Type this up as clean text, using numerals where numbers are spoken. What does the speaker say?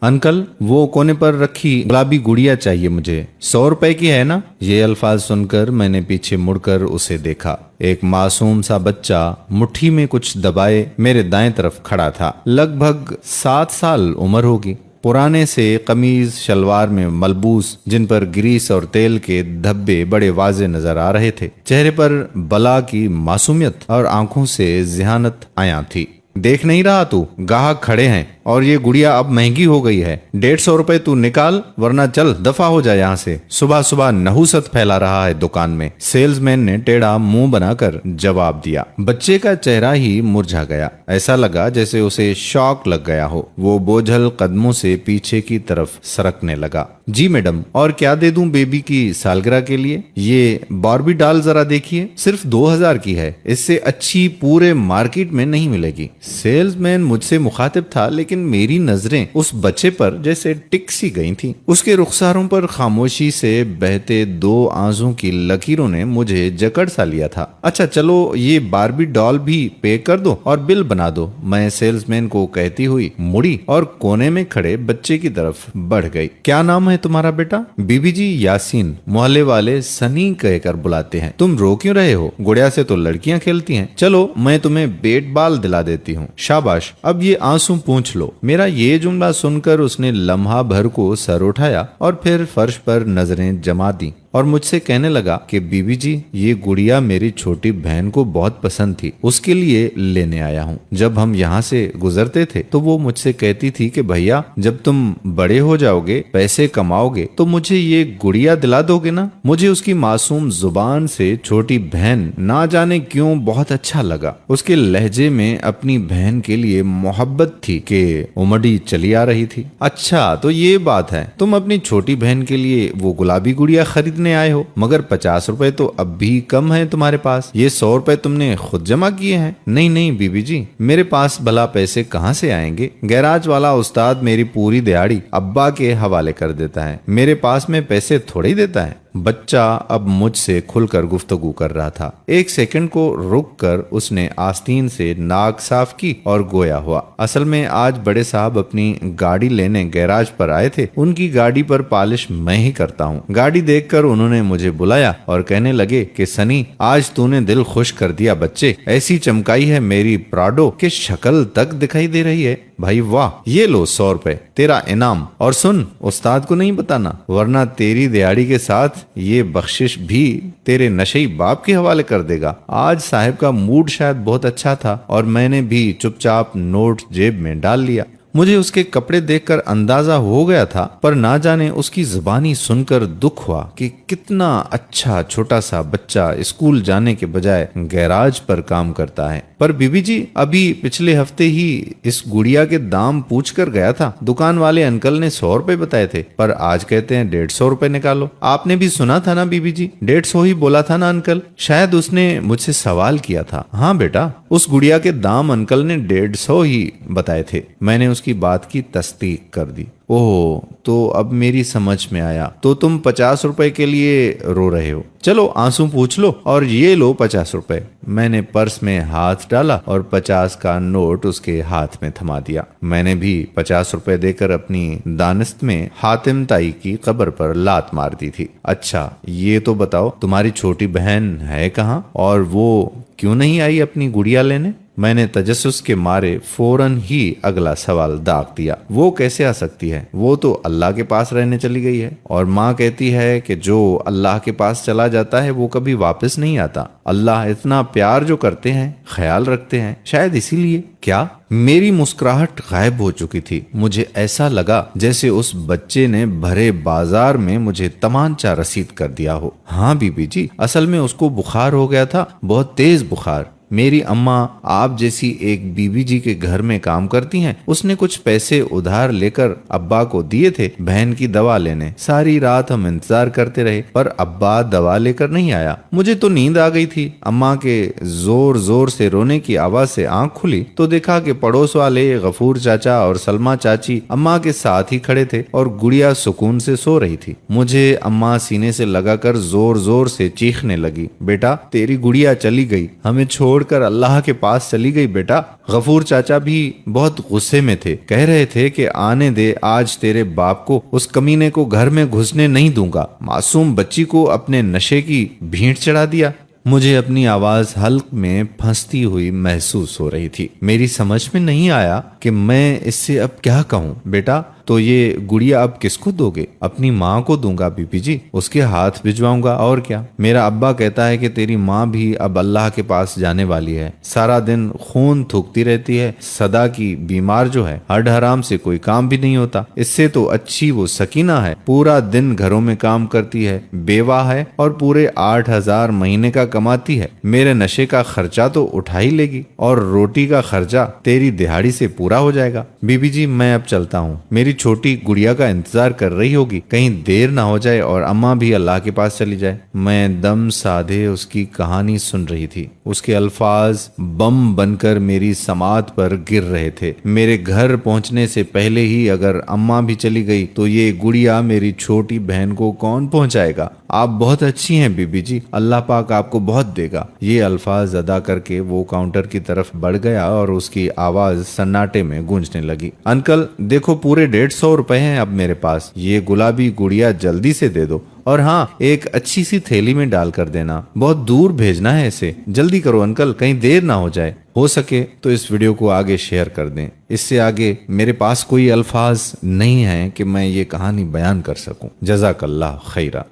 Uncle वो कोने पर रखी गुलाबी गुड़िया चाहिए मुझे, 100 रुपए की है ना। ये अल्फाज सुनकर मैंने पीछे मुड़कर उसे देखा। एक मासूम सा बच्चा मुट्ठी में कुछ दबाए मेरे दाएं तरफ खड़ा था। लगभग 7 साल उम्र होगी। पुराने से कमीज शलवार में मलबूस, जिन पर ग्रीस और तेल के धब्बे बड़े वाजे नजर आ रहे थे। चेहरे पर बला की मासूमियत और आंखों से ज़िहानत आया थी। देख नहीं रहा तू, गाहक खड़े हैं और ये गुड़िया अब महंगी हो गई है। 150 रुपए तू निकाल, वरना चल दफा हो जाए यहाँ से। सुबह सुबह नहुसत फैला रहा है दुकान में। सेल्समैन ने टेढ़ा मुंह बनाकर जवाब दिया। बच्चे का चेहरा ही मुरझा गया। ऐसा लगा जैसे उसे शॉक लग गया हो। वो बोझल कदमों से पीछे की तरफ सरकने लगा। जी मैडम, और क्या दे दूं बेबी की सालगिरह के लिए? ये बार्बी डॉल जरा देखिए, सिर्फ 2000 की है। इससे अच्छी पूरे मार्केट में नहीं मिलेगी। सेल्समैन मुझसे मुखातिब था, लेकिन मेरी नजरें उस बच्चे पर जैसे टिक सी गई थीं। उसके रुखसारों पर खामोशी से बहते 2 आंसू की लकीरों ने मुझे जकड़ सा लिया था। अच्छा चलो, ये बार्बी डॉल भी पे कर दो और बिल बना दो, मैं सेल्समैन को कहती हुई मुड़ी और कोने में खड़े बच्चे की तरफ बढ़ गई। क्या नाम है तुम्हारा बेटा? बीबी जी यासीन, मोहल्ले वाले सनी कहकर बुलाते हैं। तुम रो क्यों रहे हो? गुड़िया से तो लड़कियां खेलती हैं। चलो मैं तुम्हें बेट बाल दिला देती हूँ। शाबाश, अब ये आंसू पूंछ लो। मेरा ये जुमला सुनकर उसने लम्हा भर को सर उठाया और फिर फर्श पर नजरें जमा दी और मुझसे कहने लगा कि बीबी जी, ये गुड़िया मेरी छोटी बहन को बहुत पसंद थी, उसके लिए लेने आया हूँ। जब हम यहाँ से गुजरते थे तो वो मुझसे कहती थी कि भैया, जब तुम बड़े हो जाओगे, पैसे कमाओगे, तो मुझे ये गुड़िया दिला दोगे ना? मुझे उसकी मासूम जुबान से छोटी बहन ना जाने क्यों बहुत अच्छा लगा। उसके लहजे में अपनी बहन के लिए मोहब्बत थी कि उमड़ी चली आ रही थी। अच्छा तो ये बात है, तुम अपनी छोटी बहन के लिए वो गुलाबी गुड़िया खरीद आए हो, मगर 50 रुपए तो अब भी कम है तुम्हारे पास। ये 100 रुपए तुमने खुद जमा किए हैं। नहीं नहीं बीबी जी, मेरे पास भला पैसे कहाँ से आएंगे? गैराज वाला उस्ताद मेरी पूरी दिहाड़ी अब्बा के हवाले कर देता है, मेरे पास में पैसे थोड़े ही देता है। बच्चा अब मुझसे खुलकर गुफ्तगू कर रहा था। एक सेकंड को रुक कर उसने आस्तीन से नाक साफ की और गोया हुआ। असल में आज बड़े साहब अपनी गाड़ी लेने गैराज पर आए थे। उनकी गाड़ी पर पॉलिश मैं ही करता हूँ। गाड़ी देखकर उन्होंने मुझे बुलाया और कहने लगे कि सनी, आज तूने दिल खुश कर दिया बच्चे। ऐसी चमकाई है मेरी प्राडो कि शक्ल तक दिखाई दे रही है। भाई वाह, ये लो 100 रुपए तेरा इनाम। और सुन, उस्ताद को नहीं बताना, वरना तेरी दिहाड़ी के साथ ये बख्शिश भी तेरे नशई बाप के हवाले कर देगा। आज साहब का मूड शायद बहुत अच्छा था और मैंने भी चुपचाप नोट जेब में डाल लिया। मुझे उसके कपड़े देखकर अंदाजा हो गया था, पर ना जाने उसकी जुबानी सुनकर दुख हुआ कि कितना अच्छा छोटा सा बच्चा स्कूल जाने के बजाय गैराज पर काम करता है। पर बीबी जी, अभी पिछले हफ्ते ही इस गुड़िया के दाम पूछ कर गया था। दुकान वाले अंकल ने 100 रुपए बताए थे, पर आज कहते हैं 150 रुपए निकालो। आपने भी सुना था ना बीबी जी, 150 ही बोला था ना अंकल? शायद उसने मुझसे सवाल किया था। हाँ बेटा, उस गुड़िया के दाम अंकल ने 150 ही बताए थे। मैंने उसकी बात की तस्दीक कर दी। ओह, तो अब मेरी समझ में आया। तो तुम 50 रुपए के लिए रो रहे हो। चलो आंसू पूछ लो और ये लो 50 रुपए। मैंने पर्स में हाथ डाला और 50 का नोट उसके हाथ में थमा दिया। मैंने भी 50 रुपए देकर अपनी दानिस्त में हातिम ताई की कब्र पर लात मार दी थी। अच्छा ये तो बताओ, तुम्हारी छोटी बहन है कहाँ और वो क्यों नहीं आई अपनी गुड़िया लेने? मैंने तजस्सुस के मारे फौरन ही अगला सवाल दाग दिया। वो कैसे आ सकती है? वो तो अल्लाह के पास रहने चली गई है और माँ कहती है कि जो अल्लाह के पास चला जाता है वो कभी वापस नहीं आता। अल्लाह इतना प्यार जो करते हैं, ख्याल रखते हैं, शायद इसीलिए। क्या? मेरी मुस्कुराहट गायब हो चुकी थी। मुझे ऐसा लगा जैसे उस बच्चे ने भरे बाजार में मुझे तमांचा रसीद कर दिया हो। हाँ बीबी जी, असल में उसको बुखार हो गया था, बहुत तेज बुखार। मेरी अम्मा आप जैसी एक बीबी जी के घर में काम करती हैं। उसने कुछ पैसे उधार लेकर अब्बा को दिए थे बहन की दवा लेने। सारी रात हम इंतजार करते रहे, पर अब्बा दवा लेकर नहीं आया। मुझे तो नींद आ गई थी। अम्मा के जोर जोर से रोने की आवाज से आंख खुली तो देखा कि पड़ोस वाले गफूर चाचा और सलमा चाची अम्मा के साथ ही खड़े थे और गुड़िया सुकून से सो रही थी। मुझे अम्मा सीने से लगाकर जोर जोर से चीखने लगी, बेटा तेरी गुड़िया चली गई, हमें छोड़ छोड़ कर अल्लाह के पास चली गई बेटा। गफूर चाचा भी बहुत गुस्से में थे, कह रहे थे कि आने दे, आज तेरे बाप को, उस कमीने को घर में घुसने नहीं दूंगा। मासूम बच्ची को अपने नशे की भेंट चढ़ा दिया। मुझे अपनी आवाज हल्क में फंसती हुई महसूस हो रही थी। मेरी समझ में नहीं आया कि मैं इससे अब क्या कहूँ। बेटा, तो ये गुड़िया अब किसको दोगे? अपनी माँ को दूंगा बीबी जी, उसके हाथ भिजवाऊंगा और क्या। मेरा अब्बा कहता है कि तेरी माँ भी अब अल्लाह के पास जाने वाली है, सारा दिन खून थूकती रहती है, सदा की बीमार जो है, हड हराम से कोई काम भी नहीं होता। इससे तो अच्छी वो सकीना है, पूरा दिन घरों में काम करती है, बेवा है और पूरे 8,000 महीने का कमाती है। मेरे नशे का खर्चा तो उठा ही लेगी और रोटी का खर्चा तेरी दिहाड़ी से पूरा हो जाएगा। बीबी जी, मैं अब चलता हूँ, मेरी छोटी गुड़िया का इंतजार कर रही होगी, कहीं देर ना हो जाए और अम्मा भी अल्लाह के पास चली जाए। मैं दम साधे उसकी कहानी सुन रही थी। उसके अल्फाज बम बनकर मेरी समात पर गिर रहे थे। मेरे घर पहुंचने से पहले ही अगर अम्मा भी चली गई तो ये गुड़िया मेरी छोटी बहन को कौन पहुंचाएगा? आप बहुत अच्छी हैं बीबी जी, अल्लाह पाक आपको बहुत देगा। ये अल्फाज अदा करके वो काउंटर की तरफ बढ़ गया और उसकी आवाज सन्नाटे में गूंजने लगी। अंकल देखो, पूरे 150 रुपए हैं अब मेरे पास, ये गुलाबी गुड़िया जल्दी से दे दो, और हाँ, एक अच्छी सी थैली में डाल कर देना, बहुत दूर भेजना है इसे, जल्दी करो अंकल, कहीं देर ना हो जाए। हो सके तो इस वीडियो को आगे शेयर कर दें। इससे आगे मेरे पास कोई अल्फाज नहीं है कि मैं ये कहानी बयान कर सकूं। जज़ाकल्लाह खैरा।